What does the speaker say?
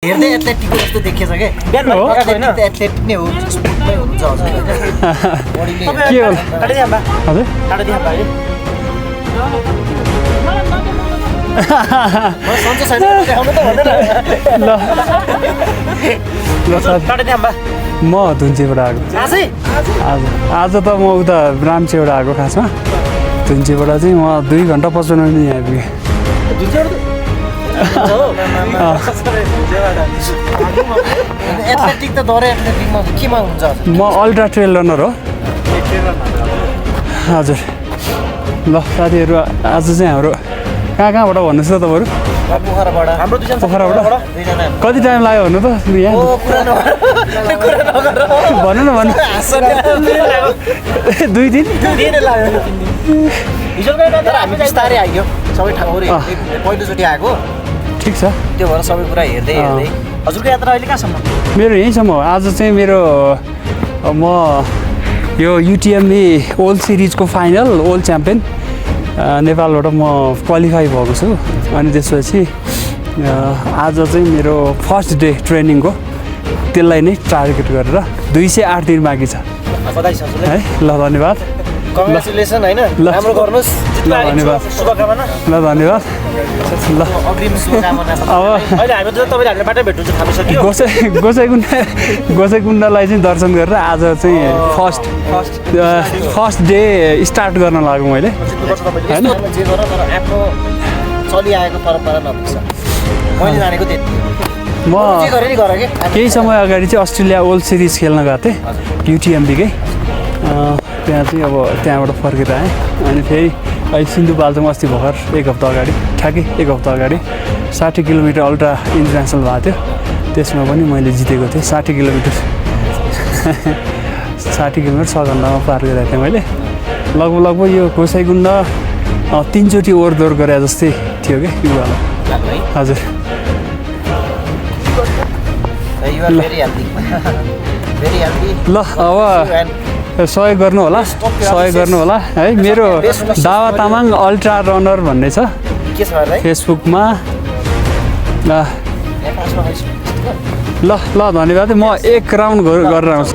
हेर्दै एथलेटिकको जस्तो देखिएछ के बिहान भएको होइन एथलेटिक नै हो स्पोर्टमै हुन्छ हजुर के हो टाढा दिया बा हजुर टाढा दिया बा सन्चो छैन देखाउनु त भन्दैन ल ल साथी टाढा दिया बा म धुन्चीबाट आएको आजै आज त म उता राम्चीबाट आएको खासमा धुन्चीबाट चाहिँ म 2 घन्टा 55 मिनट यहाँ आइपुगेँ एथलेटिक त दौरे एथलेटिकमा केमा हुन्छ म अल्ट्रा ट्रेल रनर हो हजुर ल साथीहरू आज चाहिँ हाम्रो कहाँबाट भन्नुहोस् त तपाईँहरू पोखराबाट हाम्रो दुईजना पोखराबाट दुईजना कति टाइम लाग्यो भन्नु त यहाँ कुरा नगर भन्नु न भन्नु 2 दिन तर हामी बिस्तारै आइयो सबै ठाउँहरू पहिलोचोटि आएको ठिक छ त्यो भएर सबै कुरा हेर्दै हेर्दै हजुरको यात्रा अहिले कहाँसम्म मेरो यहीँसम्म हो आज चाहिँ मेरो म यो युटिएमई ओल्ड सिरिजको फाइनल ओल्ड च्याम्पियन नेपालबाट म क्वालिफाई भएको छु अनि त्यसपछि आज चाहिँ मेरो फर्स्ट डे ट्रेनिङको त्यसलाई नै टार्गेट गरेर 208 दिन बाँकी छ बधाई छ हजुरलाई है ल धन्यवाद कङ्ग्रेचुलेसन होइन राम्रो गर्नुहोस् ल धन्यवाद शुभकामना ल धन्यवाद ल अग्रिम शुभकामना अब अहिले हामी त तपाईँले हामीलाई बाटो भेट्नुहुन्छ थाहा सक्यो गोसाइकुण्डलाई चाहिँ दर्शन गरेर आज चाहिँ फर्स्ट डे स्टार्ट गर्न लाग्यो मैले होइन जे गर तर आफ्नो चलिआएको परम्परा नबिर्स मैले जानेको त्यति म जे गरे नि गर के केही समय अगाडि चाहिँ अस्ट्रेलिया ओल्ड सिरिज खेल्न गएको थिएँ युटिएमबीकै त्यहाँ चाहिँ अब त्यहाँबाट फर्केर आएँ अनि फेरि अहिले सिन्धुपाल्चोकमा अस्ति भर्खर 1 हप्ता अगाडि ठ्याक्कै 1 हप्ता अगाडि 60 किलोमिटर अल्ट्रा इन्टरनेसनल भएको थियो त्यसमा पनि मैले जितेको थिएँ 60 किलोमिटर 60 किलोमिटर 6 घन्टामा पार गरेको थिएँ मैले लगभग यो गोसाइकुण्ड 3 चोटि ओहोरदोहोर गरे जस्तै थियो कि युवालाई हजुर ल अब सहयोग गर्नु होला है मेरो दावा तामाङ अल्ट्रा रनर भन्ने छ के छ भाइ फेसबुकमा ल धन्यवाद म 1 राउन्ड गरेर आउँछु